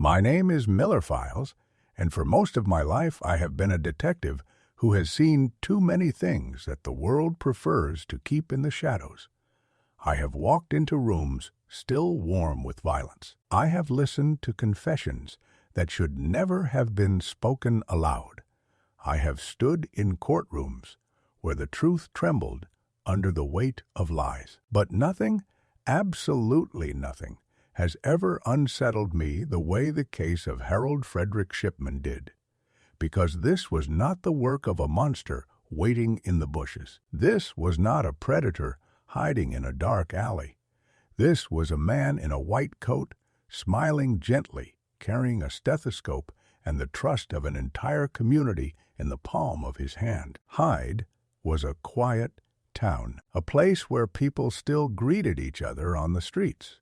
My name is Miller Files, and for most of my life I have been a detective who has seen too many things that the world prefers to keep in the shadows. I have walked into rooms still warm with violence. I have listened to confessions that should never have been spoken aloud. I have stood in courtrooms where the truth trembled under the weight of lies. But nothing, absolutely nothing, has ever unsettled me the way the case of Harold Frederick Shipman did. Because this was not the work of a monster waiting in the bushes. This was not a predator hiding in a dark alley. This was a man in a white coat, smiling gently, carrying a stethoscope and the trust of an entire community in the palm of his hand. Hyde was a quiet town, a place where people still greeted each other on the streets,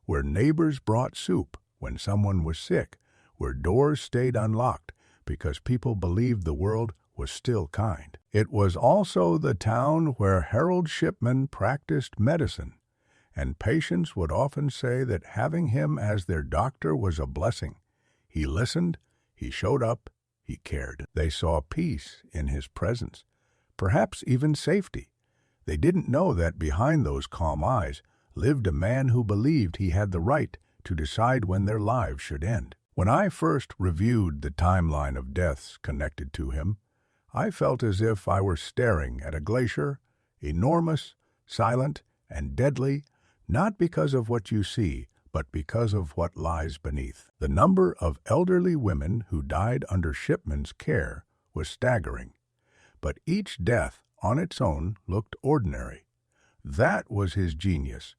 where neighbors brought soup when someone was sick, where doors stayed unlocked because people believed the world was still kind. It was also the town where Harold Shipman practiced medicine, and patients would often say that having him as their doctor was a blessing. He listened, he showed up, he cared. They saw peace in his presence, perhaps even safety. They didn't know that behind those calm eyes lived a man who believed he had the right to decide when their lives should end. When I first reviewed the timeline of deaths connected to him, I felt as if I were staring at a glacier, enormous, silent, and deadly, not because of what you see, but because of what lies beneath. The number of elderly women who died under Shipman's care was staggering, but each death on its own looked ordinary. That was his genius.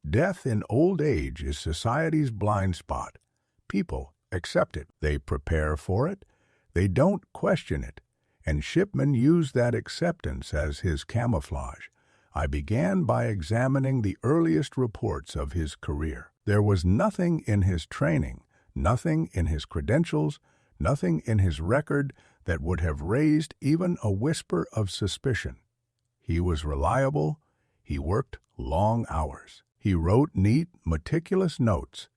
Death in old age is society's blind spot. People accept it. They prepare for it. They don't question it. And Shipman used that acceptance as his camouflage. I began by examining the earliest reports of his career. There was nothing in his training, nothing in his credentials, nothing in his record that would have raised even a whisper of suspicion. He was reliable. He worked long hours. He wrote neat, meticulous notes.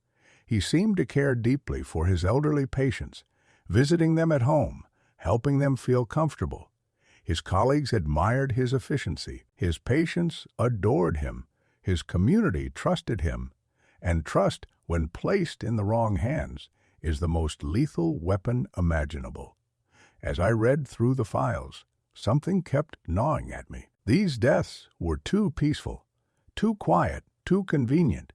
He seemed to care deeply for his elderly patients, visiting them at home, helping them feel comfortable. His colleagues admired his efficiency. His patients adored him. His community trusted him. And trust, when placed in the wrong hands, is the most lethal weapon imaginable. As I read through the files, something kept gnawing at me. These deaths were too peaceful, too quiet, too convenient.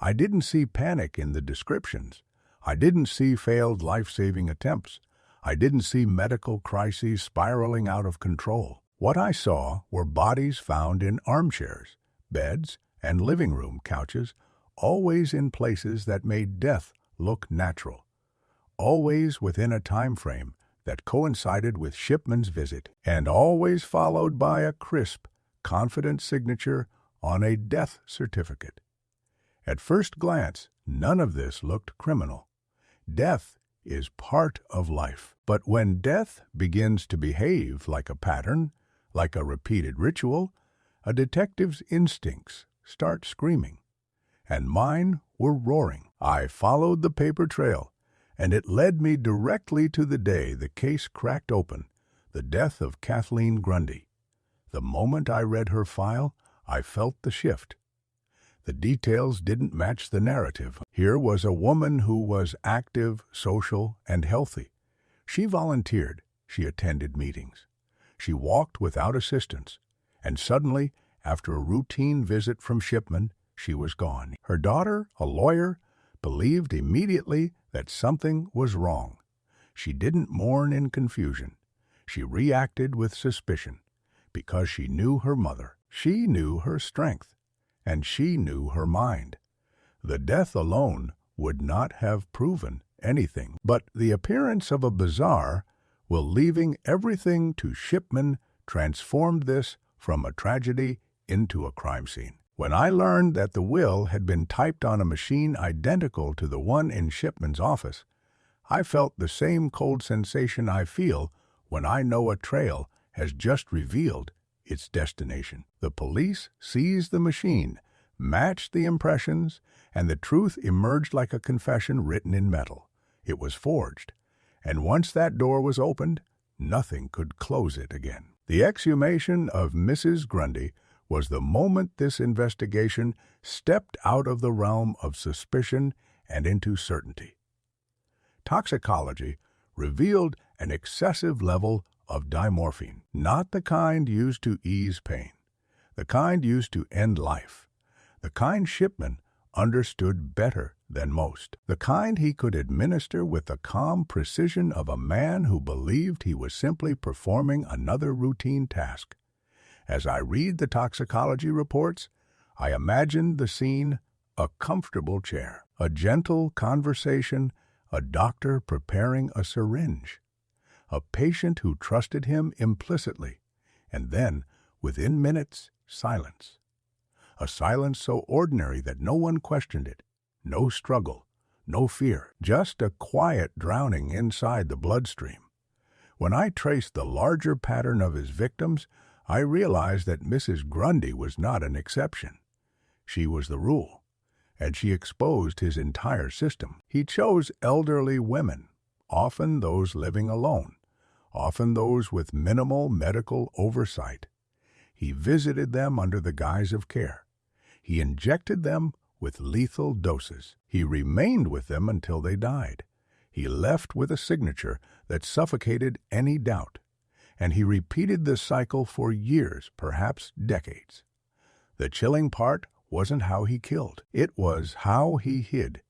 I didn't see panic in the descriptions. I didn't see failed life-saving attempts. I didn't see medical crises spiraling out of control. What I saw were bodies found in armchairs, beds, and living room couches, always in places that made death look natural, always within a time frame that coincided with Shipman's visit, and always followed by a crisp, confident signature on a death certificate. At first glance, none of this looked criminal. Death is part of life. But when death begins to behave like a pattern, like a repeated ritual, a detective's instincts start screaming. And mine were roaring. I followed the paper trail, and it led me directly to the day the case cracked open, the death of Kathleen Grundy. The moment I read her file, I felt the shift. The details didn't match the narrative. Here was a woman who was active, social, and healthy. She volunteered. She attended meetings. She walked without assistance. And suddenly, after a routine visit from Shipman, she was gone. Her daughter, a lawyer, believed immediately that something was wrong. She didn't mourn in confusion. She reacted with suspicion, because she knew her mother. She knew her strength, and she knew her mind. The death alone would not have proven anything, but the appearance of a bazaar, while leaving everything to Shipman, transformed this from a tragedy into a crime scene. When I learned that the will had been typed on a machine identical to the one in Shipman's office, I felt the same cold sensation I feel when I know a trail has just revealed its destination. The police seized the machine, matched the impressions, and the truth emerged like a confession written in metal. It was forged, and once that door was opened, nothing could close it again. The exhumation of Mrs. Grundy was the moment this investigation stepped out of the realm of suspicion and into certainty. Toxicology revealed an excessive level of dimorphine, not the kind used to ease pain, the kind used to end life, the kind Shipman understood better than most, the kind he could administer with the calm precision of a man who believed he was simply performing another routine task. As I read the toxicology reports, I imagine the scene: a comfortable chair, a gentle conversation, a doctor preparing a syringe, a patient who trusted him implicitly, and then, within minutes, silence. A silence so ordinary that no one questioned it. No struggle, no fear, just a quiet drowning inside the bloodstream. When I traced the larger pattern of his victims, I realized that Mrs. Grundy was not an exception. She was the rule, and she exposed his entire system. He chose elderly women, often those living alone, often those with minimal medical oversight. He visited them under the guise of care. He injected them with lethal doses. He remained with them until they died. He left with a signature that suffocated any doubt. And he repeated this cycle for years, perhaps decades. The chilling part wasn't how he killed. It was how he hid.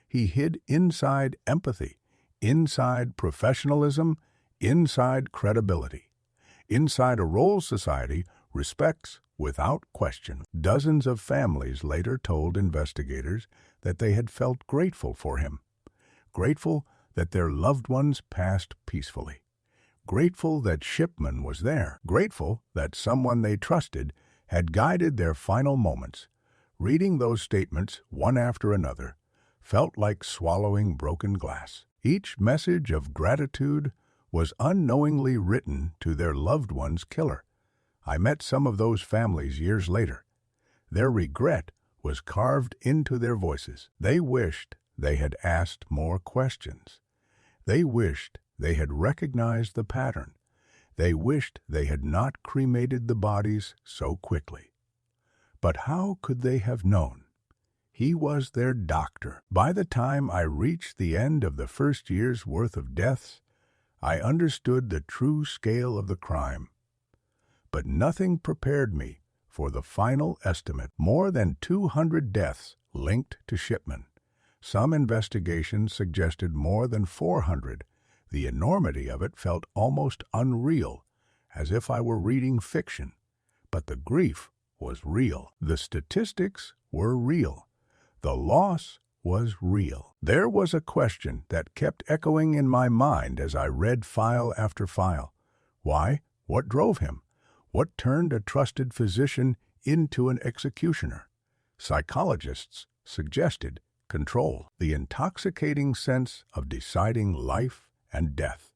He hid inside empathy, inside professionalism, inside credibility. Inside a role society respects without question. Dozens of families later told investigators that they had felt grateful for him, grateful that their loved ones passed peacefully, grateful that Shipman was there, grateful that someone they trusted had guided their final moments. Reading those statements, one after another, felt like swallowing broken glass. Each message of gratitude was unknowingly written to their loved one's killer. I met some of those families years later. Their regret was carved into their voices. They wished they had asked more questions. They wished they had recognized the pattern. They wished they had not cremated the bodies so quickly. But how could they have known? He was their doctor. By the time I reached the end of the first year's worth of deaths, I understood the true scale of the crime. But nothing prepared me for the final estimate: more than 200 deaths linked to Shipman. Some investigations suggested more than 400. The enormity of it felt almost unreal, as if I were reading fiction. But the grief was real. The statistics were real. The loss was real. There was a question that kept echoing in my mind as I read file after file. Why? What drove him? What turned a trusted physician into an executioner? Psychologists suggested control, the intoxicating sense of deciding life and death,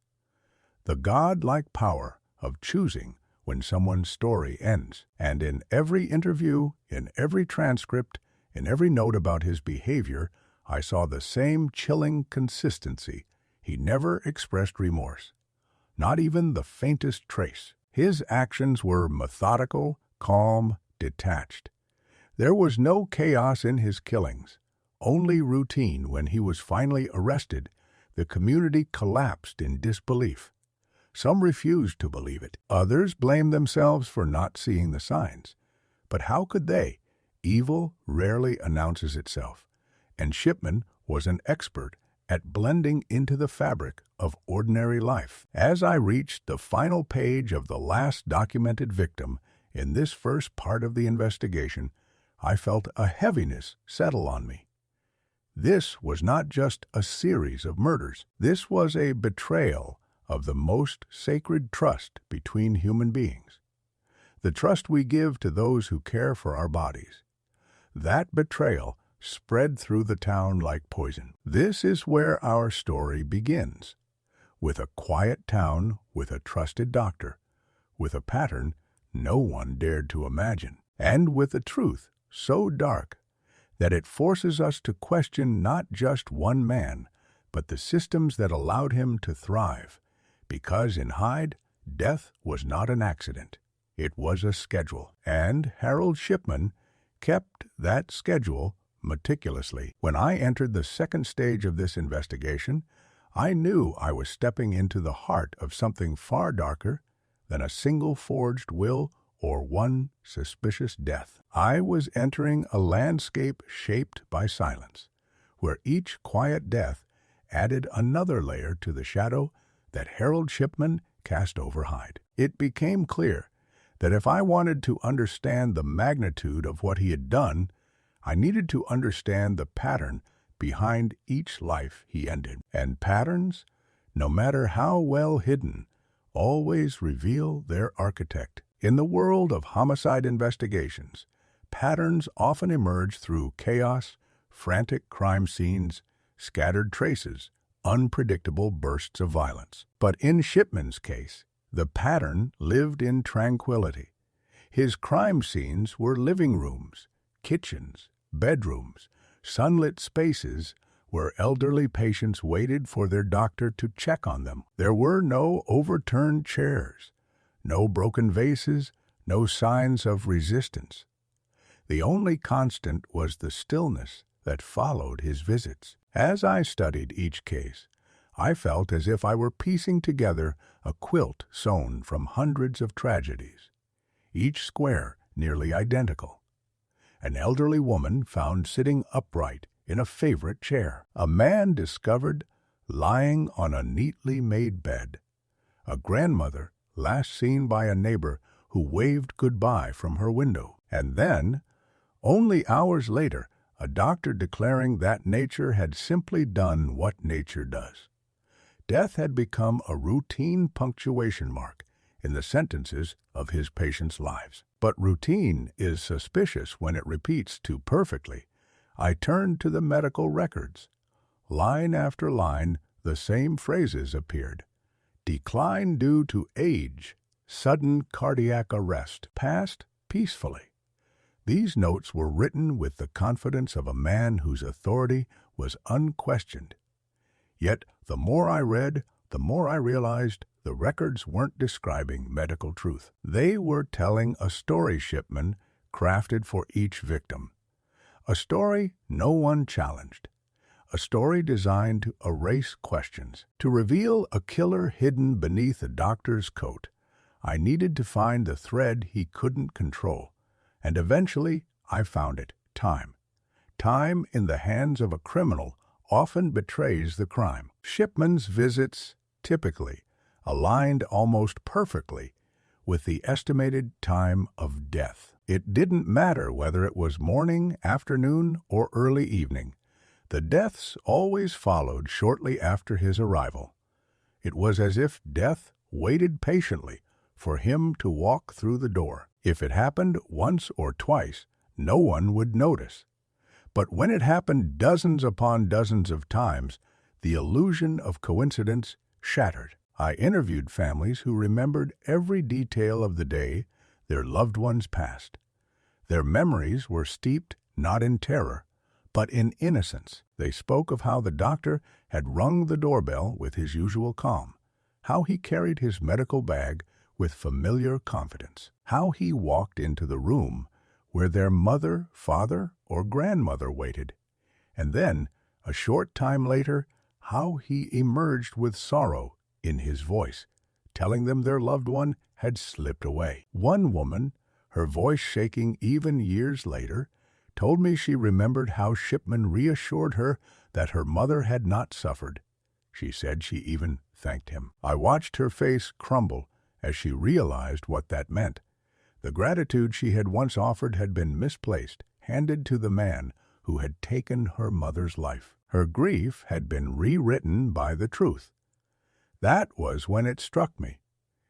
the godlike power of choosing when someone's story ends. And in every interview, in every transcript, in every note about his behavior, I saw the same chilling consistency. He never expressed remorse, not even the faintest trace. His actions were methodical, calm, detached. There was no chaos in his killings, only routine. When he was finally arrested, the community collapsed in disbelief. Some refused to believe it. Others blamed themselves for not seeing the signs. But how could they? Evil rarely announces itself, and Shipman was an expert at blending into the fabric of ordinary life. As I reached the final page of the last documented victim in this first part of the investigation, I felt a heaviness settle on me. This was not just a series of murders. This was a betrayal of the most sacred trust between human beings, the trust we give to those who care for our bodies. That betrayal spread through the town like poison. This is where our story begins, with a quiet town, with a trusted doctor, with a pattern no one dared to imagine, and with a truth so dark that it forces us to question not just one man, but the systems that allowed him to thrive. Because in Hyde, death was not an accident. It was a schedule, and Harold Shipman kept that schedule meticulously. When I entered the second stage of this investigation, I knew I was stepping into the heart of something far darker than a single forged will or one suspicious death. I was entering a landscape shaped by silence, where each quiet death added another layer to the shadow that Harold Shipman cast over Hyde. It became clear that if I wanted to understand the magnitude of what he had done, I needed to understand the pattern behind each life he ended. And patterns, no matter how well hidden, always reveal their architect. In the world of homicide investigations, patterns often emerge through chaos, frantic crime scenes, scattered traces, unpredictable bursts of violence. But in Shipman's case, the pattern lived in tranquility. His crime scenes were living rooms, kitchens, bedrooms, sunlit spaces where elderly patients waited for their doctor to check on them. There were no overturned chairs, no broken vases, no signs of resistance. The only constant was the stillness that followed his visits. As I studied each case, I felt as if I were piecing together a quilt sewn from hundreds of tragedies, each square nearly identical. An elderly woman found sitting upright in a favorite chair. A man discovered lying on a neatly made bed. A grandmother last seen by a neighbor who waved goodbye from her window. And then, only hours later, a doctor declaring that nature had simply done what nature does. Death had become a routine punctuation mark in the sentences of his patients' lives. But routine is suspicious when it repeats too perfectly. I turned to the medical records. Line after line, the same phrases appeared. Decline due to age, sudden cardiac arrest, passed peacefully. These notes were written with the confidence of a man whose authority was unquestioned. Yet, the more I read, the more I realized the records weren't describing medical truth. They were telling a story Shipman crafted for each victim. A story no one challenged. A story designed to erase questions. To reveal a killer hidden beneath a doctor's coat, I needed to find the thread he couldn't control. And eventually, I found it. Time. Time in the hands of a criminal often betrays the crime. Shipman's visits, typically, aligned almost perfectly with the estimated time of death. It didn't matter whether it was morning, afternoon, or early evening. The deaths always followed shortly after his arrival. It was as if death waited patiently for him to walk through the door. If it happened once or twice, no one would notice. But when it happened dozens upon dozens of times, the illusion of coincidence shattered. I interviewed families who remembered every detail of the day their loved ones passed. Their memories were steeped not in terror, but in innocence. They spoke of how the doctor had rung the doorbell with his usual calm, how he carried his medical bag with familiar confidence, how he walked into the room where their mother, father, or grandmother waited, and then, a short time later, how he emerged with sorrow in his voice, telling them their loved one had slipped away. One woman, her voice shaking even years later, told me she remembered how Shipman reassured her that her mother had not suffered. She said she even thanked him. I watched her face crumble as she realized what that meant. The gratitude she had once offered had been misplaced, handed to the man who had taken her mother's life. Her grief had been rewritten by the truth. That was when it struck me.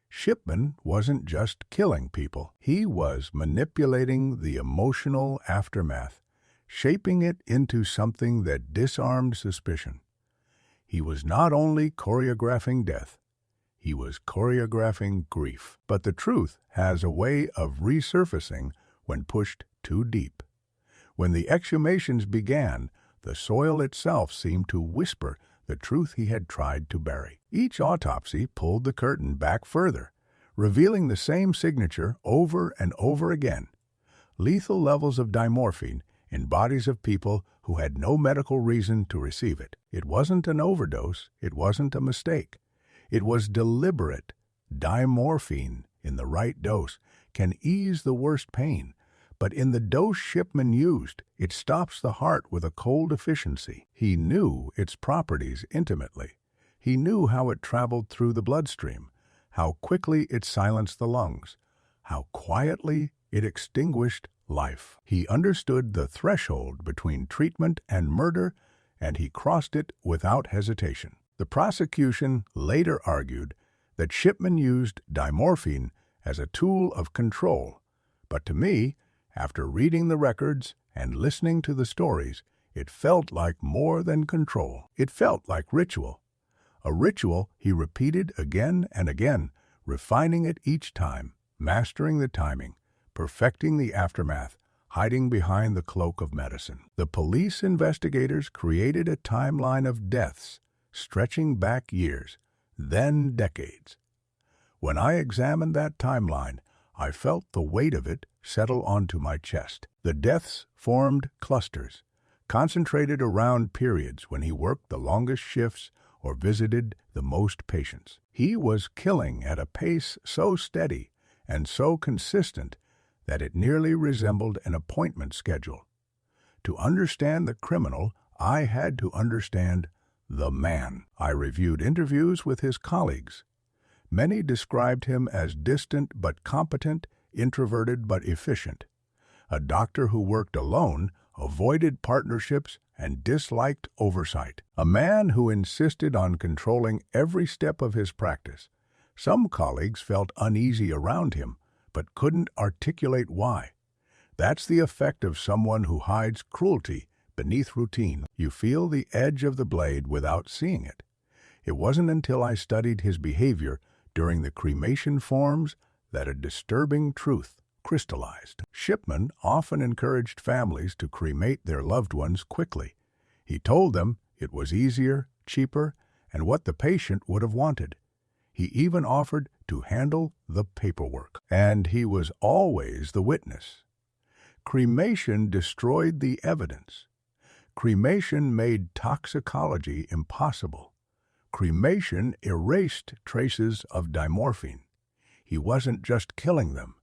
Shipman wasn't just killing people. He was manipulating the emotional aftermath, shaping it into something that disarmed suspicion. He was not only choreographing death, he was choreographing grief. But the truth has a way of resurfacing when pushed too deep. When the exhumations began, the soil itself seemed to whisper the truth he had tried to bury. Each autopsy pulled the curtain back further, revealing the same signature over and over again: lethal levels of dimorphine in bodies of people who had no medical reason to receive it. It wasn't an overdose, it wasn't a mistake. It was deliberate. Dimorphine, in the right dose, can ease the worst pain, but in the dose Shipman used, it stops the heart with a cold efficiency. He knew its properties intimately. He knew how it traveled through the bloodstream, how quickly it silenced the lungs, how quietly it extinguished life. He understood the threshold between treatment and murder, and he crossed it without hesitation. The prosecution later argued that Shipman used dimorphine as a tool of control, but to me, after reading the records and listening to the stories, it felt like more than control. It felt like ritual. A ritual he repeated again and again, refining it each time, mastering the timing, perfecting the aftermath, hiding behind the cloak of medicine. The police investigators created a timeline of deaths, stretching back years, then decades. When I examined that timeline, I felt the weight of it settle onto my chest. The deaths formed clusters, concentrated around periods when he worked the longest shifts or visited the most patients. He was killing at a pace so steady and so consistent that it nearly resembled an appointment schedule. To understand the criminal, I had to understand the man. I reviewed interviews with his colleagues. Many described him as distant but competent, introverted but efficient. A doctor who worked alone, avoided partnerships, and disliked oversight. A man who insisted on controlling every step of his practice. Some colleagues felt uneasy around him, but couldn't articulate why. That's the effect of someone who hides cruelty beneath routine. You feel the edge of the blade without seeing it. It wasn't until I studied his behavior during the cremation forms that a disturbing truth crystallized. Shipman often encouraged families to cremate their loved ones quickly. He told them it was easier, cheaper, and what the patient would have wanted. He even offered to handle the paperwork. And he was always the witness. Cremation destroyed the evidence. Cremation made toxicology impossible. Cremation erased traces of dimorphine. He wasn't just killing them.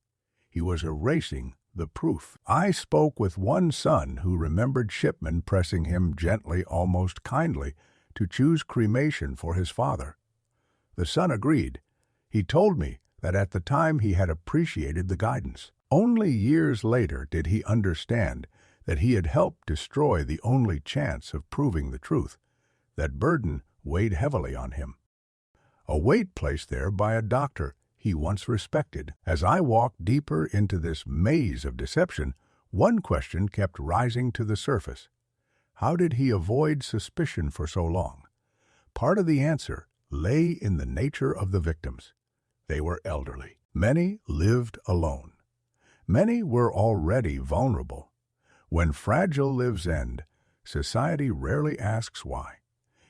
He was erasing the proof. I spoke with one son who remembered Shipman pressing him gently, almost kindly, to choose cremation for his father. The son agreed. He told me that at the time he had appreciated the guidance. Only years later did he understand that he had helped destroy the only chance of proving the truth. That burden weighed heavily on him. A weight placed there by a doctor he once respected. As I walked deeper into this maze of deception, one question kept rising to the surface. How did he avoid suspicion for so long? Part of the answer lay in the nature of the victims. They were elderly. Many lived alone. Many were already vulnerable. When fragile lives end, society rarely asks why.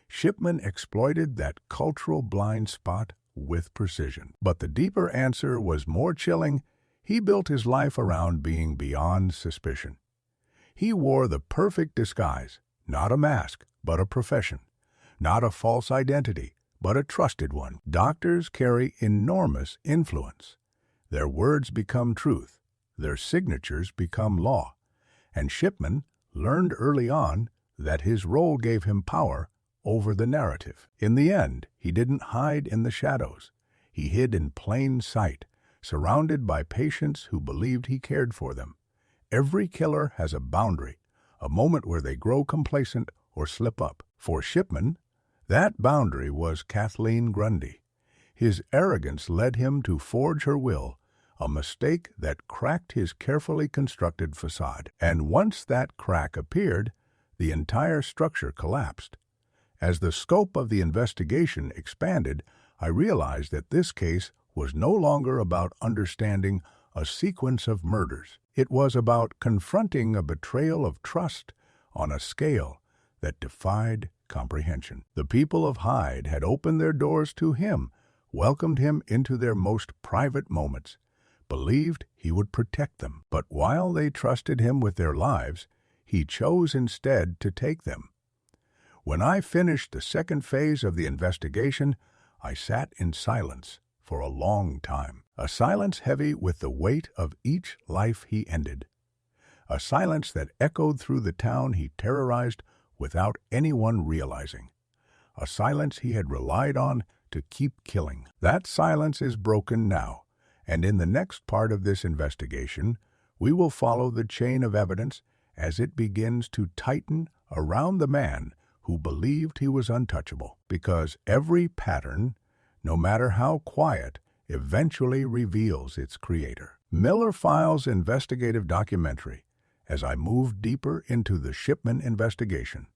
Shipman exploited that cultural blind spot with precision. But the deeper answer was more chilling. He built his life around being beyond suspicion. He wore the perfect disguise, not a mask, but a profession. Not a false identity, but a trusted one. Doctors carry enormous influence. Their words become truth. Their signatures become law. And Shipman learned early on that his role gave him power over the narrative. In the end, he didn't hide in the shadows. He hid in plain sight, surrounded by patients who believed he cared for them. Every killer has a boundary, a moment where they grow complacent or slip up. For Shipman, that boundary was Kathleen Grundy. His arrogance led him to forge her will, a mistake that cracked his carefully constructed facade. And once that crack appeared, the entire structure collapsed. As the scope of the investigation expanded, I realized that this case was no longer about understanding a sequence of murders. It was about confronting a betrayal of trust on a scale that defied comprehension. The people of Hyde had opened their doors to him, welcomed him into their most private moments, believed he would protect them. But while they trusted him with their lives, he chose instead to take them. When I finished the second phase of the investigation, I sat in silence for a long time, a silence heavy with the weight of each life he ended, a silence that echoed through the town he terrorized without anyone realizing, a silence he had relied on to keep killing. That silence is broken now, and in the next part of this investigation, we will follow the chain of evidence as it begins to tighten around the man who believed he was untouchable, because every pattern, no matter how quiet, eventually reveals its creator. Miller Files investigative documentary. As I moved deeper into the Shipman investigation,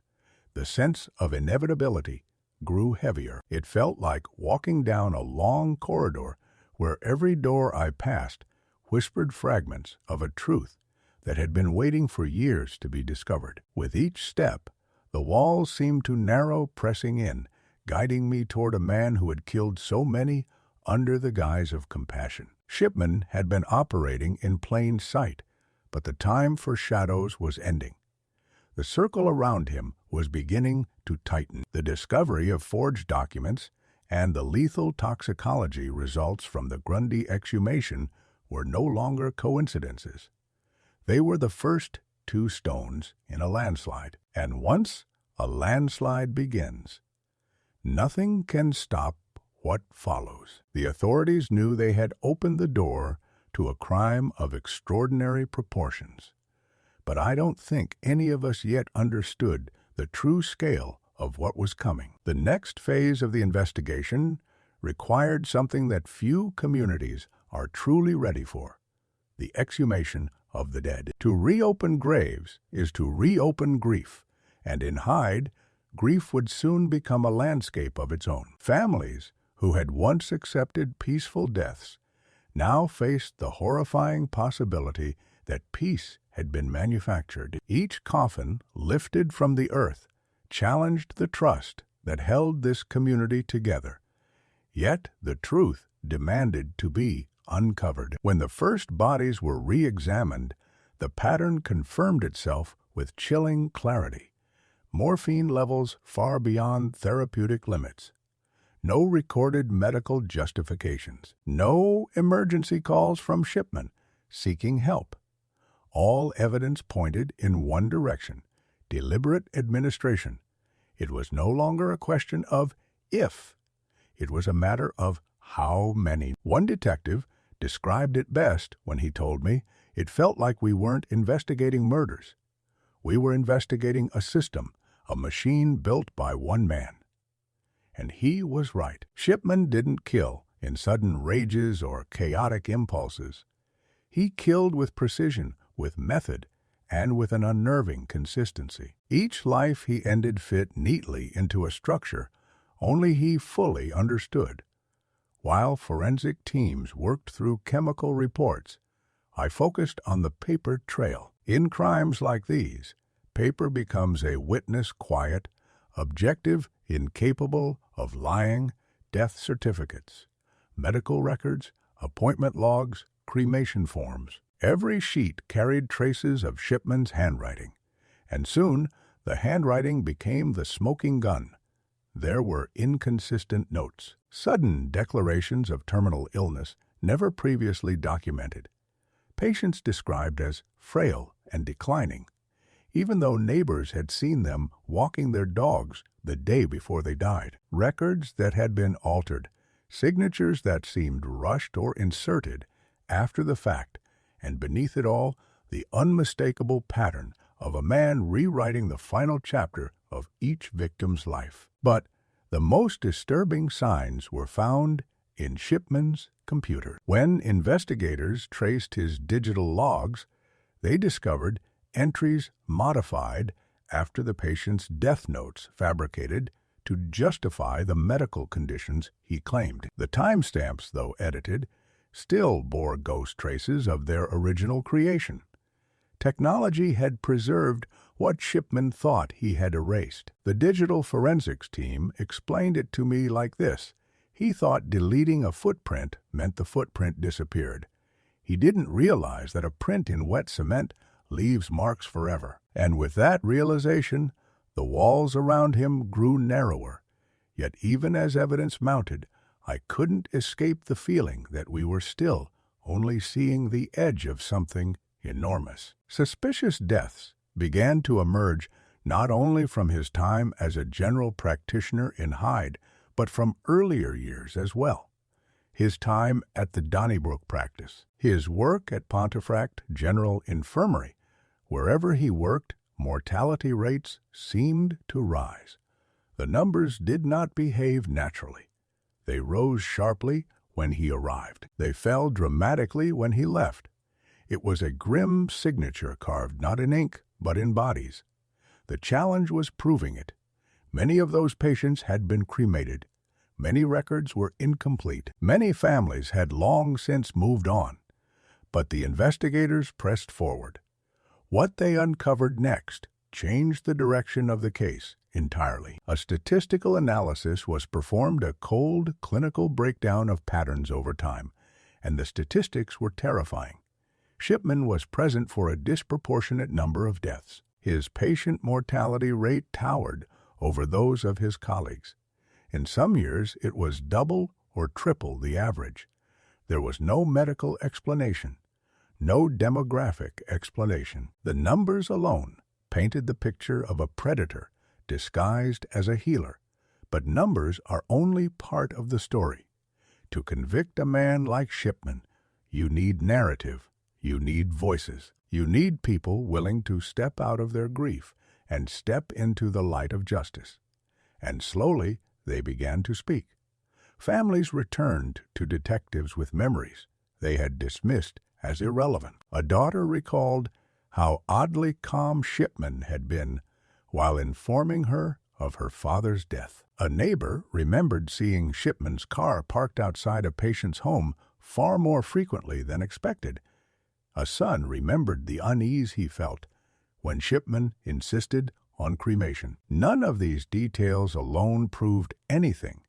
the sense of inevitability grew heavier. It felt like walking down a long corridor where every door I passed whispered fragments of a truth that had been waiting for years to be discovered. With each step, the walls seemed to narrow, pressing in, guiding me toward a man who had killed so many under the guise of compassion. Shipman had been operating in plain sight, but the time for shadows was ending. The circle around him was beginning to tighten. The discovery of forged documents and the lethal toxicology results from the Grundy exhumation were no longer coincidences. They were the first two stones in a landslide. And once a landslide begins, nothing can stop what follows. The authorities knew they had opened the door to a crime of extraordinary proportions. But I don't think any of us yet understood the true scale of what was coming. The next phase of the investigation required something that few communities are truly ready for: the exhumation of the dead. To reopen graves is to reopen grief, and in Hyde, grief would soon become a landscape of its own. Families who had once accepted peaceful deaths now faced the horrifying possibility that peace had been manufactured. Each coffin lifted from the earth challenged the trust that held this community together. Yet the truth demanded to be uncovered. When the first bodies were re-examined, the pattern confirmed itself with chilling clarity. Morphine levels far beyond therapeutic limits. No recorded medical justifications. No emergency calls from Shipman seeking help. All evidence pointed in one direction: deliberate administration. It was no longer a question of if. It was a matter of how many. One detective described it best when he told me it felt like we weren't investigating murders. We were investigating a system, a machine built by one man. And he was right. Shipman didn't kill in sudden rages or chaotic impulses. He killed with precision, with method, and with an unnerving consistency. Each life he ended fit neatly into a structure only he fully understood. While forensic teams worked through chemical reports, I focused on the paper trail. In crimes like these, paper becomes a witness quiet, objective, incapable of lying: death certificates, medical records, appointment logs, cremation forms. Every sheet carried traces of Shipman's handwriting, and soon the handwriting became the smoking gun. There were inconsistent notes, sudden declarations of terminal illness never previously documented, patients described as frail and declining, even though neighbors had seen them walking their dogs the day before they died. Records that had been altered, signatures that seemed rushed or inserted after the fact, and beneath it all, the unmistakable pattern of a man rewriting the final chapter of each victim's life. But the most disturbing signs were found in Shipman's computer. When investigators traced his digital logs, they discovered entries modified after the patient's death notes, fabricated to justify the medical conditions he claimed. The timestamps, though edited, still bore ghost traces of their original creation. Technology had preserved what Shipman thought he had erased. The digital forensics team explained it to me like this. He thought deleting a footprint meant the footprint disappeared. He didn't realize that a print in wet cement leaves marks forever. And with that realization, the walls around him grew narrower. Yet even as evidence mounted, I couldn't escape the feeling that we were still only seeing the edge of something enormous. Suspicious deaths began to emerge not only from his time as a general practitioner in Hyde, but from earlier years as well. His time at the Donnybrook practice, his work at Pontefract General Infirmary. Wherever he worked, mortality rates seemed to rise. The numbers did not behave naturally. They rose sharply when he arrived. They fell dramatically when he left. It was a grim signature carved not in ink, but in bodies. The challenge was proving it. Many of those patients had been cremated. Many records were incomplete. Many families had long since moved on. But the investigators pressed forward. What they uncovered next changed the direction of the case entirely. A statistical analysis was performed, a cold, clinical breakdown of patterns over time, and the statistics were terrifying. Shipman was present for a disproportionate number of deaths. His patient mortality rate towered over those of his colleagues. In some years, it was double or triple the average. There was no medical explanation, no demographic explanation. The numbers alone painted the picture of a predator disguised as a healer. But numbers are only part of the story. To convict a man like Shipman, you need narrative, you need voices, you need people willing to step out of their grief and step into the light of justice. And slowly they began to speak. Families returned to detectives with memories they had dismissed as irrelevant. A daughter recalled how oddly calm Shipman had been while informing her of her father's death. A neighbor remembered seeing Shipman's car parked outside a patient's home far more frequently than expected. A son remembered the unease he felt when Shipman insisted on cremation. None of these details alone proved anything,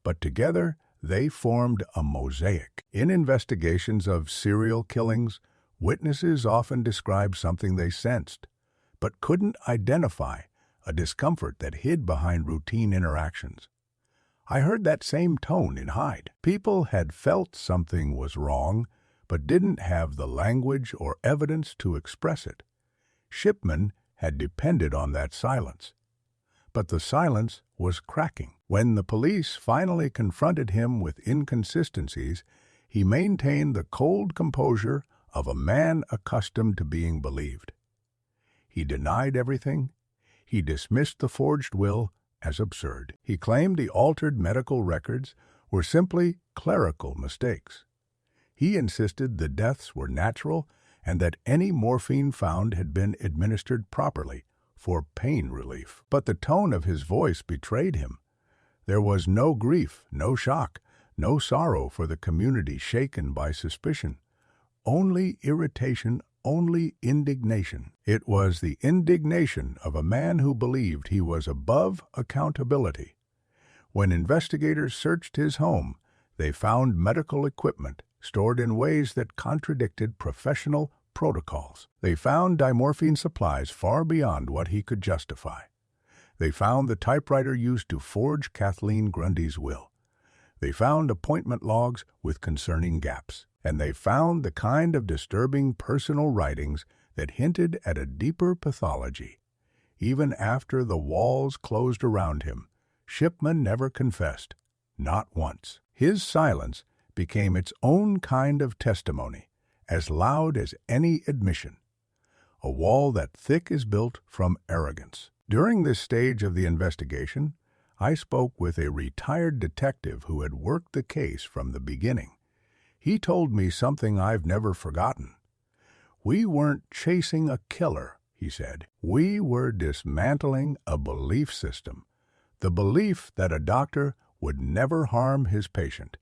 but together they formed a mosaic. In investigations of serial killings, witnesses often describe something they sensed, but couldn't identify, a discomfort that hid behind routine interactions. I heard that same tone in Hyde. People had felt something was wrong, but didn't have the language or evidence to express it. Shipman had depended on that silence. But the silence was cracking. When the police finally confronted him with inconsistencies, he maintained the cold composure of a man accustomed to being believed. He denied everything. He dismissed the forged will as absurd. He claimed the altered medical records were simply clerical mistakes. He insisted the deaths were natural and that any morphine found had been administered properly for pain relief. But the tone of his voice betrayed him. There was no grief, no shock, no sorrow for the community shaken by suspicion. Only irritation, only indignation. It was the indignation of a man who believed he was above accountability. When investigators searched his home, they found medical equipment stored in ways that contradicted professional protocols. They found dimorphine supplies far beyond what he could justify. They found the typewriter used to forge Kathleen Grundy's will. They found appointment logs with concerning gaps. And they found the kind of disturbing personal writings that hinted at a deeper pathology. Even after the walls closed around him, Shipman never confessed, not once. His silence became its own kind of testimony, as loud as any admission. A wall that thick is built from arrogance. During this stage of the investigation, I spoke with a retired detective who had worked the case from the beginning. He told me something I've never forgotten. We weren't chasing a killer, he said. We were dismantling a belief system, the belief that a doctor would never harm his patient.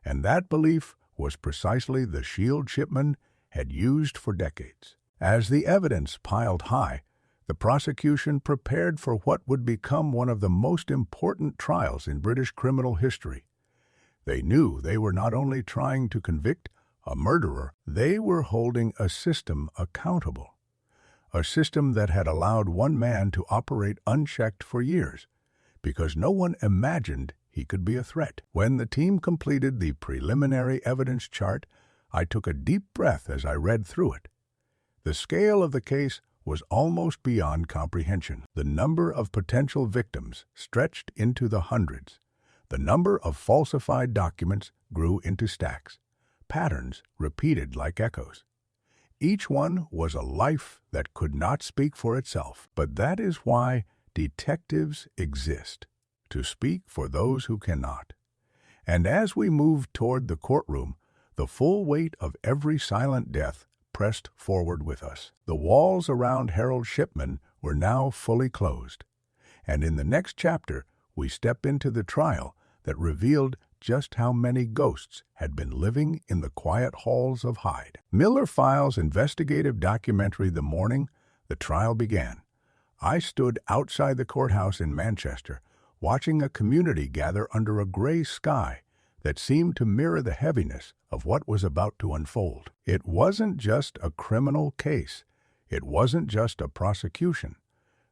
And that belief was precisely the shield Shipman had used for decades. As the evidence piled high, The prosecution prepared for what would become one of the most important trials in British criminal history. They knew they were not only trying to convict a murderer, they were holding a system accountable. A system that had allowed one man to operate unchecked for years, because no one imagined he could be a threat. When the team completed the preliminary evidence chart, I took a deep breath as I read through it. The scale of the case was almost beyond comprehension. The number of potential victims stretched into the hundreds. The number of falsified documents grew into stacks. Patterns repeated like echoes. Each one was a life that could not speak for itself. But that is why detectives exist, to speak for those who cannot. And as we moved toward the courtroom, the full weight of every silent death pressed forward with us. The walls around Harold Shipman were now fully closed. And in the next chapter, we step into the trial that revealed just how many ghosts had been living in the quiet halls of Hyde. Miller Files' investigative documentary The Morning the trial began. I stood outside the courthouse in Manchester, watching a community gather under a gray sky that seemed to mirror the heaviness of what was about to unfold. It wasn't just a criminal case. It wasn't just a prosecution.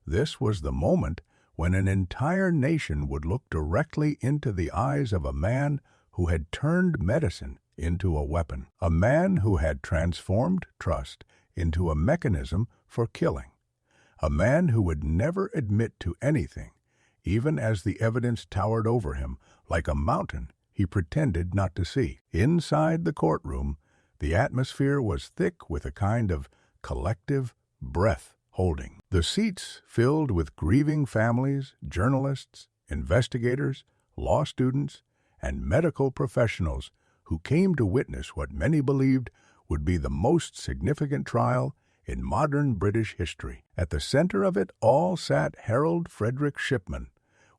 This was the moment when an entire nation would look directly into the eyes of a man who had turned medicine into a weapon, a man who had transformed trust into a mechanism for killing, a man who would never admit to anything, even as the evidence towered over him like a mountain he pretended not to see. Inside the courtroom, the atmosphere was thick with a kind of collective breath-holding. The seats filled with grieving families, journalists, investigators, law students, and medical professionals who came to witness what many believed would be the most significant trial in modern British history. At the center of it all sat Harold Frederick Shipman,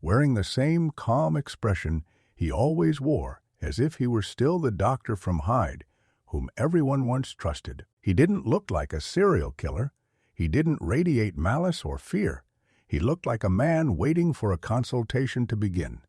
wearing the same calm expression he always wore, as if he were still the doctor from Hyde, whom everyone once trusted. He didn't look like a serial killer. He didn't radiate malice or fear. He looked like a man waiting for a consultation to begin.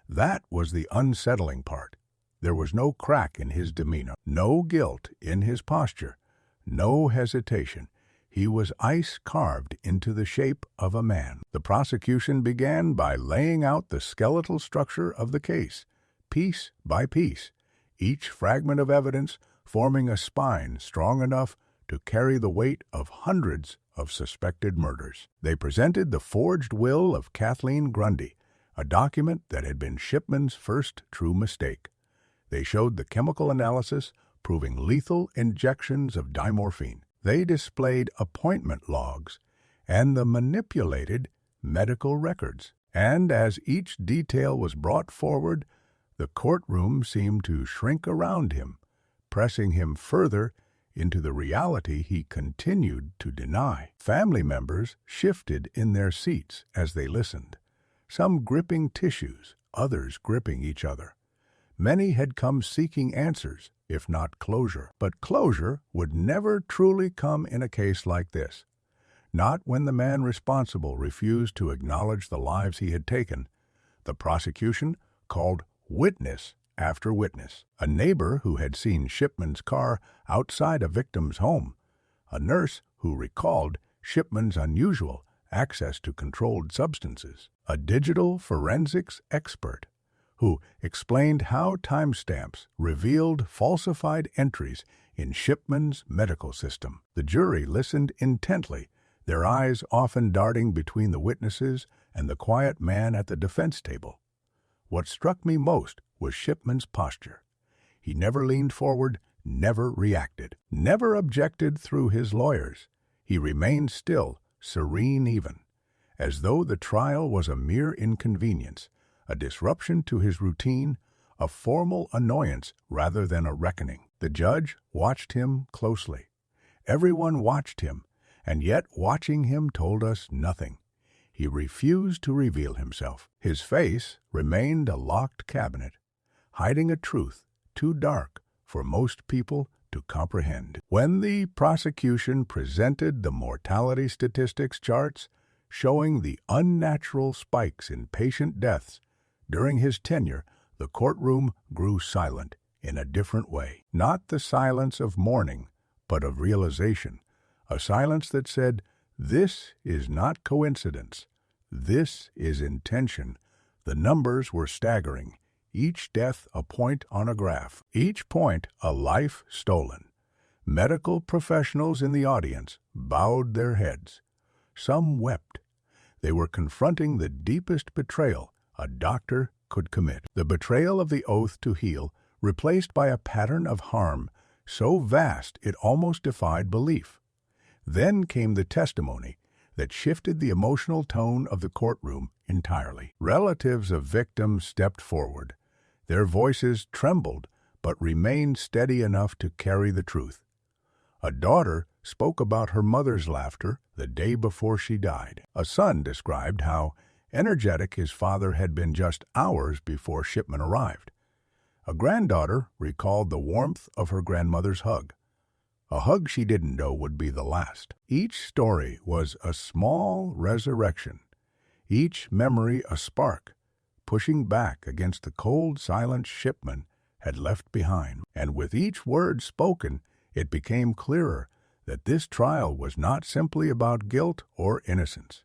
That was the unsettling part. There was no crack in his demeanor, no guilt in his posture, no hesitation. He was ice carved into the shape of a man. The prosecution began by laying out the skeletal structure of the case, piece by piece, each fragment of evidence forming a spine strong enough to carry the weight of hundreds of suspected murders. They presented the forged will of Kathleen Grundy, a document that had been Shipman's first true mistake. They showed the chemical analysis proving lethal injections of dimorphine. They displayed appointment logs and the manipulated medical records. And as each detail was brought forward, the courtroom seemed to shrink around him, pressing him further into the reality he continued to deny. Family members shifted in their seats as they listened, some gripping tissues, others gripping each other. Many had come seeking answers, if not closure. But closure would never truly come in a case like this. Not when the man responsible refused to acknowledge the lives he had taken. The prosecution called witness after witness. A neighbor who had seen Shipman's car outside a victim's home. A nurse who recalled Shipman's unusual access to controlled substances. A digital forensics expert who explained how timestamps revealed falsified entries in Shipman's medical system. The jury listened intently, their eyes often darting between the witnesses and the quiet man at the defense table. What struck me most was Shipman's posture. He never leaned forward, never reacted, never objected through his lawyers. He remained still, serene even, as though the trial was a mere inconvenience, a disruption to his routine, a formal annoyance rather than a reckoning. The judge watched him closely. Everyone watched him, and yet watching him told us nothing. He refused to reveal himself. His face remained a locked cabinet, hiding a truth too dark for most people to comprehend. When the prosecution presented the mortality statistics charts showing the unnatural spikes in patient deaths during his tenure, the courtroom grew silent in a different way. Not the silence of mourning, but of realization. A silence that said, "This is not coincidence. This is intention." The numbers were staggering. Each death a point on a graph. Each point a life stolen. Medical professionals in the audience bowed their heads. Some wept. They were confronting the deepest betrayal a doctor could commit. The betrayal of the oath to heal, replaced by a pattern of harm so vast it almost defied belief. Then came the testimony that shifted the emotional tone of the courtroom entirely. Relatives of victims stepped forward. Their voices trembled, but remained steady enough to carry the truth. A daughter spoke about her mother's laughter the day before she died. A son described how energetic his father had been just hours before Shipman arrived. A granddaughter recalled the warmth of her grandmother's hug. A hug she didn't know would be the last. Each story was a small resurrection, each memory a spark, pushing back against the cold silence Shipman had left behind. And with each word spoken, it became clearer that this trial was not simply about guilt or innocence.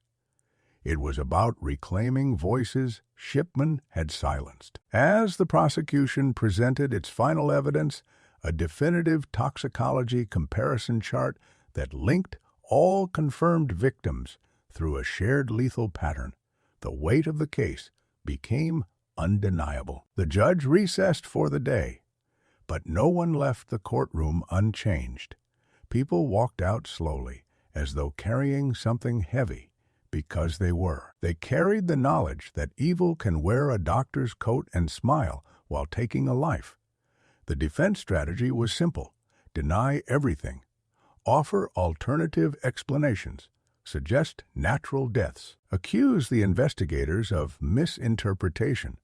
It was about reclaiming voices Shipman had silenced. As the prosecution presented its final evidence, a definitive toxicology comparison chart that linked all confirmed victims through a shared lethal pattern, the weight of the case became undeniable. The judge recessed for the day, but no one left the courtroom unchanged. People walked out slowly, as though carrying something heavy, because they were. They carried the knowledge that evil can wear a doctor's coat and smile while taking a life. The defense strategy was simple: deny everything, offer alternative explanations, suggest natural deaths, accuse the investigators of misinterpretation.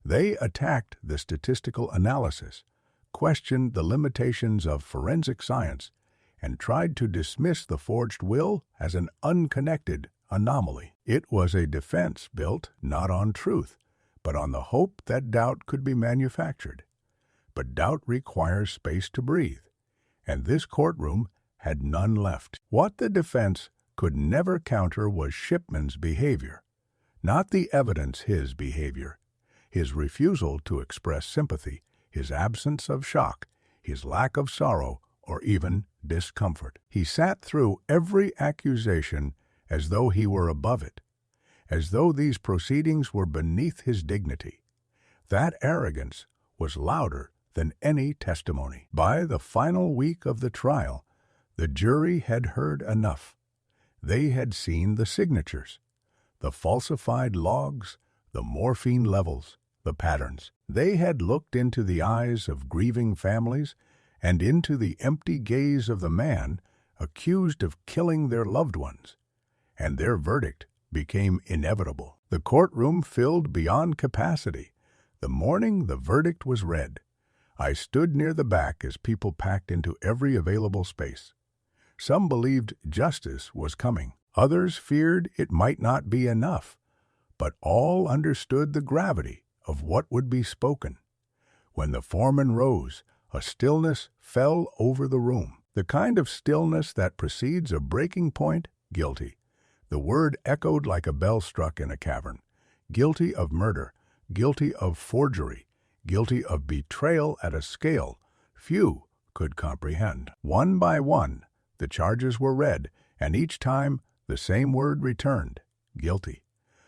They attacked the statistical analysis, questioned the limitations of forensic science, and tried to dismiss the forged will as an unconnected anomaly. It was a defense built not on truth, but on the hope that doubt could be manufactured. But doubt requires space to breathe, and this courtroom had none left. What the defense could never counter was Shipman's behavior, not the evidence his behavior, his refusal to express sympathy, his absence of shock, his lack of sorrow, or even discomfort. He sat through every accusation as though he were above it, as though these proceedings were beneath his dignity. That arrogance was louder than any testimony. By the final week of the trial, the jury had heard enough. They had seen the signatures, the falsified logs, the morphine levels, the patterns. They had looked into the eyes of grieving families and into the empty gaze of the man accused of killing their loved ones, and their verdict became inevitable. The courtroom filled beyond capacity. The morning the verdict was read, I stood near the back as people packed into every available space. Some believed justice was coming. Others feared it might not be enough. But all understood the gravity of what would be spoken. When the foreman rose, a stillness fell over the room. The kind of stillness that precedes a breaking point: guilty. The word echoed like a bell struck in a cavern. Guilty of murder, guilty of forgery, guilty of betrayal at a scale few could comprehend. One by one, the charges were read, and each time the same word returned: guilty.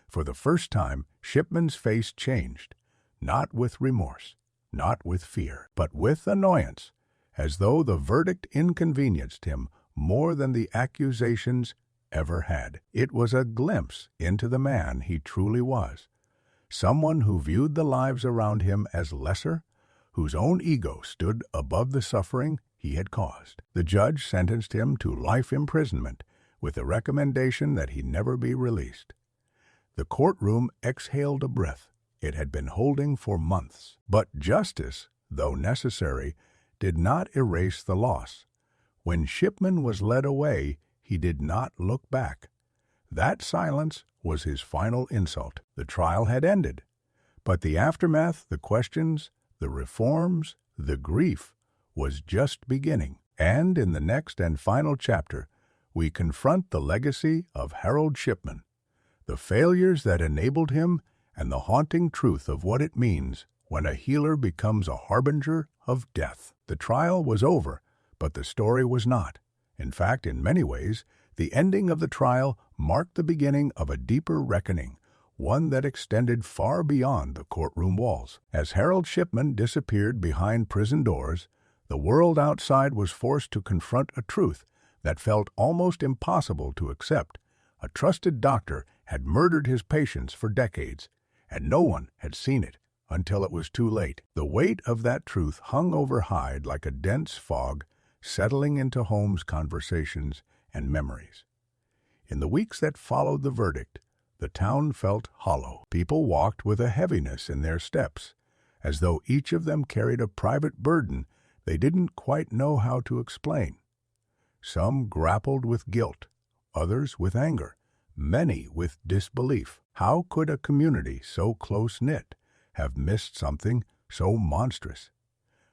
For the first time, Shipman's face changed, not with remorse, not with fear, but with annoyance, as though the verdict inconvenienced him more than the accusations ever had. It was a glimpse into the man he truly was, someone who viewed the lives around him as lesser, whose own ego stood above the suffering he had caused. The judge sentenced him to life imprisonment with the recommendation that he never be released. The courtroom exhaled a breath it had been holding for months. But justice, though necessary, did not erase the loss. When Shipman was led away, he did not look back. That silence was his final insult. The trial had ended, but the aftermath, the questions, the reforms, the grief was just beginning. And in the next and final chapter, we confront the legacy of Harold Shipman, the failures that enabled him, and the haunting truth of what it means when a healer becomes a harbinger of death. The trial was over, but the story was not. In fact, in many ways, the ending of the trial marked the beginning of a deeper reckoning, one that extended far beyond the courtroom walls. As Harold Shipman disappeared behind prison doors, the world outside was forced to confront a truth that felt almost impossible to accept. A trusted doctor had murdered his patients for decades, and no one had seen it until it was too late. The weight of that truth hung over Hyde like a dense fog, settling into homes, conversations, and memories. In the weeks that followed the verdict, the town felt hollow. People walked with a heaviness in their steps, as though each of them carried a private burden they didn't quite know how to explain. Some grappled with guilt, others with anger, many with disbelief. How could a community so close-knit have missed something so monstrous?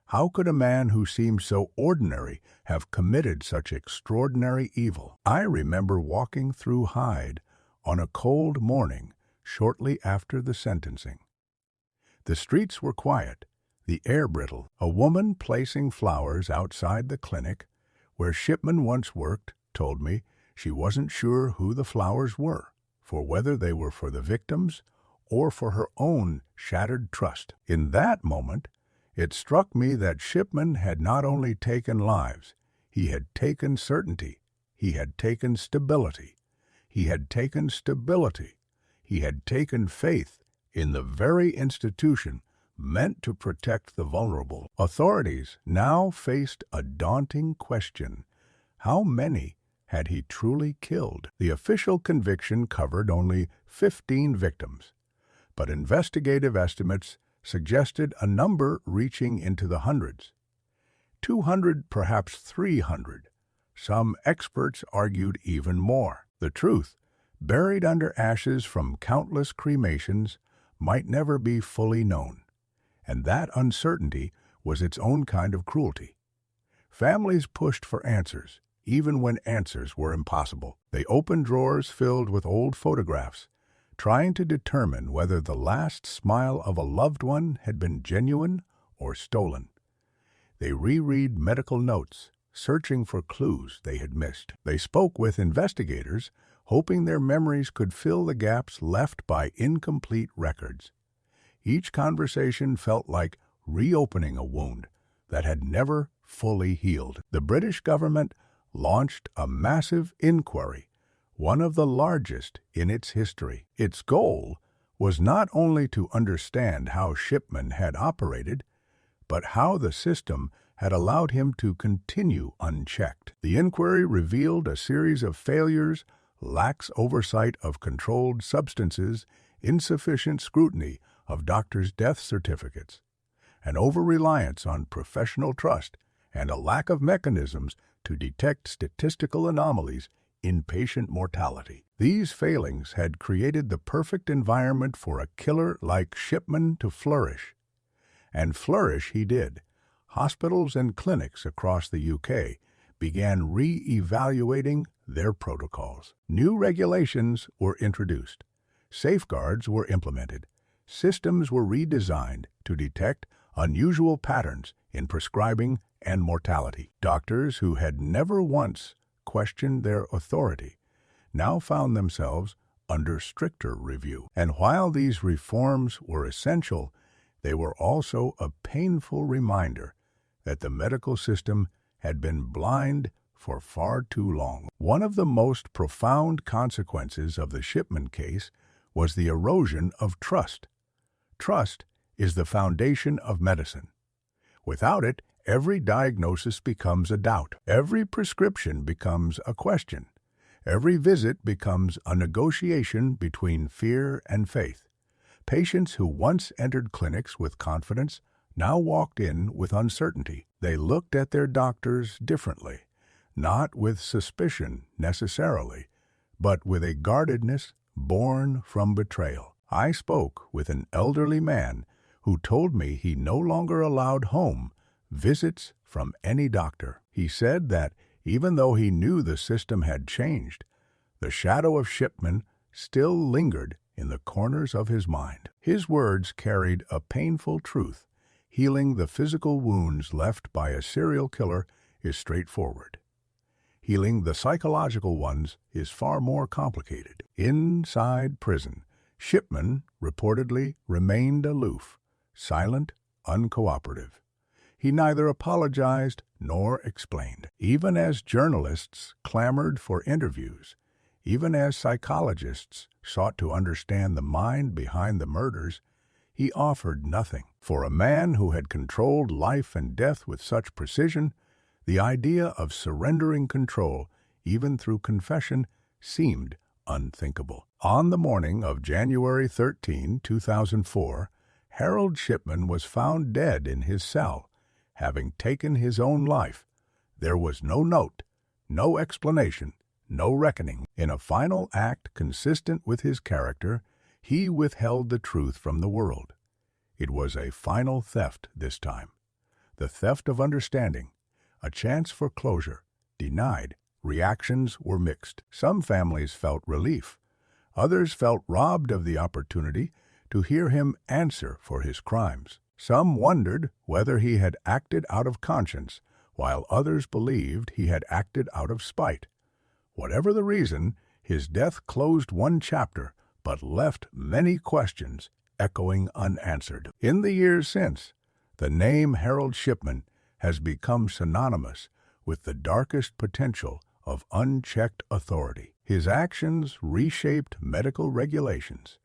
How could a man who seemed so ordinary have committed such extraordinary evil? I remember walking through Hyde on a cold morning shortly after the sentencing. The streets were quiet, the air brittle. A woman placing flowers outside the clinic where Shipman once worked told me she wasn't sure who the flowers were, for whether they were for the victims or for her own shattered trust. In that moment, it struck me that Shipman had not only taken lives, he had taken certainty, he had taken stability, he had taken stability, he had taken faith in the very institution meant to protect the vulnerable. Authorities now faced a daunting question. How many had he truly killed? The official conviction covered only 15 victims, but investigative estimates suggested a number reaching into the hundreds. 200, perhaps 300. Some experts argued even more. The truth, buried under ashes from countless cremations, might never be fully known, and that uncertainty was its own kind of cruelty. Families pushed for answers, even when answers were impossible. They opened drawers filled with old photographs, trying to determine whether the last smile of a loved one had been genuine or stolen. They reread medical notes, searching for clues they had missed. They spoke with investigators, hoping their memories could fill the gaps left by incomplete records. Each conversation felt like reopening a wound that had never fully healed. The British government launched a massive inquiry, one of the largest in its history. Its goal was not only to understand how Shipman had operated, but how the system had allowed him to continue unchecked. The inquiry revealed a series of failures, lax oversight of controlled substances, insufficient scrutiny of doctors' death certificates, an over-reliance on professional trust, and a lack of mechanisms to detect statistical anomalies in patient mortality. These failings had created the perfect environment for a killer like Shipman to flourish. And flourish he did. Hospitals and clinics across the UK began re-evaluating their protocols. New regulations were introduced. Safeguards were implemented. Systems were redesigned to detect unusual patterns in prescribing and mortality. Doctors who had never once questioned their authority now found themselves under stricter review. And while these reforms were essential, they were also a painful reminder that the medical system had been blind for far too long. One of the most profound consequences of the Shipman case was the erosion of trust. Trust is the foundation of medicine. Without it, every diagnosis becomes a doubt. Every prescription becomes a question. Every visit becomes a negotiation between fear and faith. Patients who once entered clinics with confidence now walked in with uncertainty. They looked at their doctors differently, not with suspicion necessarily, but with a guardedness born from betrayal. I spoke with an elderly man who told me he no longer allowed home visits from any doctor. He said that even though he knew the system had changed, the shadow of Shipman still lingered in the corners of his mind. His words carried a painful truth. Healing the physical wounds left by a serial killer is straightforward. Healing the psychological ones is far more complicated. Inside prison, Shipman reportedly remained aloof, silent, uncooperative. He neither apologized nor explained. Even as journalists clamored for interviews, even as psychologists sought to understand the mind behind the murders, he offered nothing. For a man who had controlled life and death with such precision, the idea of surrendering control, even through confession, seemed unthinkable. On the morning of January 13, 2004, Harold Shipman was found dead in his cell, having taken his own life. There was no note, no explanation, no reckoning. In a final act consistent with his character, he withheld the truth from the world. It was a final theft this time. The theft of understanding, a chance for closure, denied. Reactions were mixed. Some families felt relief. Others felt robbed of the opportunity to hear him answer for his crimes. Some wondered whether he had acted out of conscience, while others believed he had acted out of spite. Whatever the reason, his death closed one chapter, but left many questions echoing unanswered. In the years since, the name Harold Shipman has become synonymous with the darkest potential of unchecked authority. His actions reshaped medical regulations,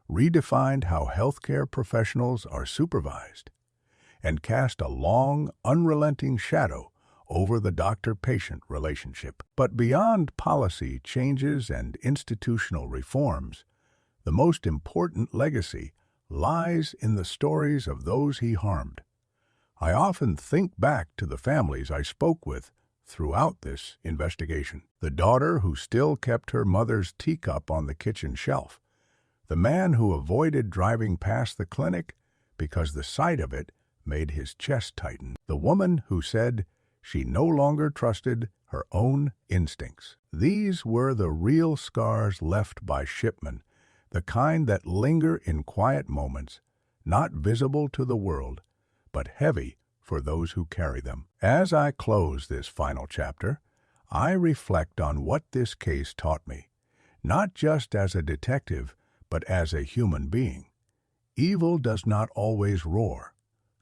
redefined how healthcare professionals are supervised, and cast a long, unrelenting shadow over the doctor-patient relationship. But beyond policy changes and institutional reforms, the most important legacy lies in the stories of those he harmed. I often think back to the families I spoke with throughout this investigation. The daughter who still kept her mother's teacup on the kitchen shelf. The man who avoided driving past the clinic because the sight of it made his chest tighten. The woman who said she no longer trusted her own instincts. These were the real scars left by Shipman, the kind that linger in quiet moments, not visible to the world, but heavy for those who carry them. As I close this final chapter, I reflect on what this case taught me, not just as a detective, but as a human being. Evil does not always roar.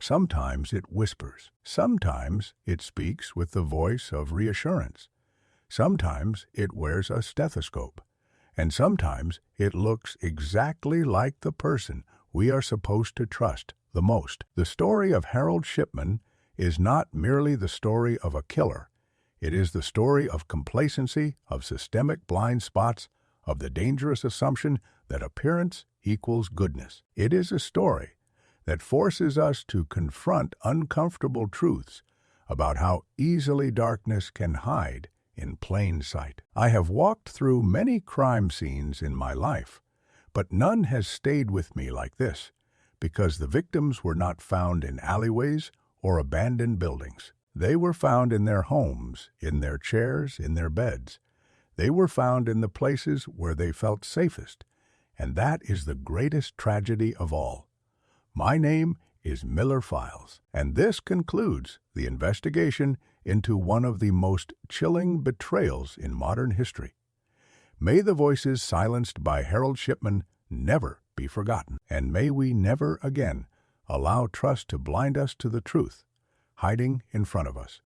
Sometimes it whispers. Sometimes it speaks with the voice of reassurance. Sometimes it wears a stethoscope. And sometimes it looks exactly like the person we are supposed to trust the most. The story of Harold Shipman is not merely the story of a killer. It is the story of complacency, of systemic blind spots, of the dangerous assumption that appearance equals goodness. It is a story that forces us to confront uncomfortable truths about how easily darkness can hide in plain sight. I have walked through many crime scenes in my life, but none has stayed with me like this, because the victims were not found in alleyways or abandoned buildings. They were found in their homes, in their chairs, in their beds. They were found in the places where they felt safest, and that is the greatest tragedy of all. My name is Miller Files, and this concludes the investigation into one of the most chilling betrayals in modern history. May the voices silenced by Harold Shipman never be forgotten, and may we never again allow trust to blind us to the truth hiding in front of us.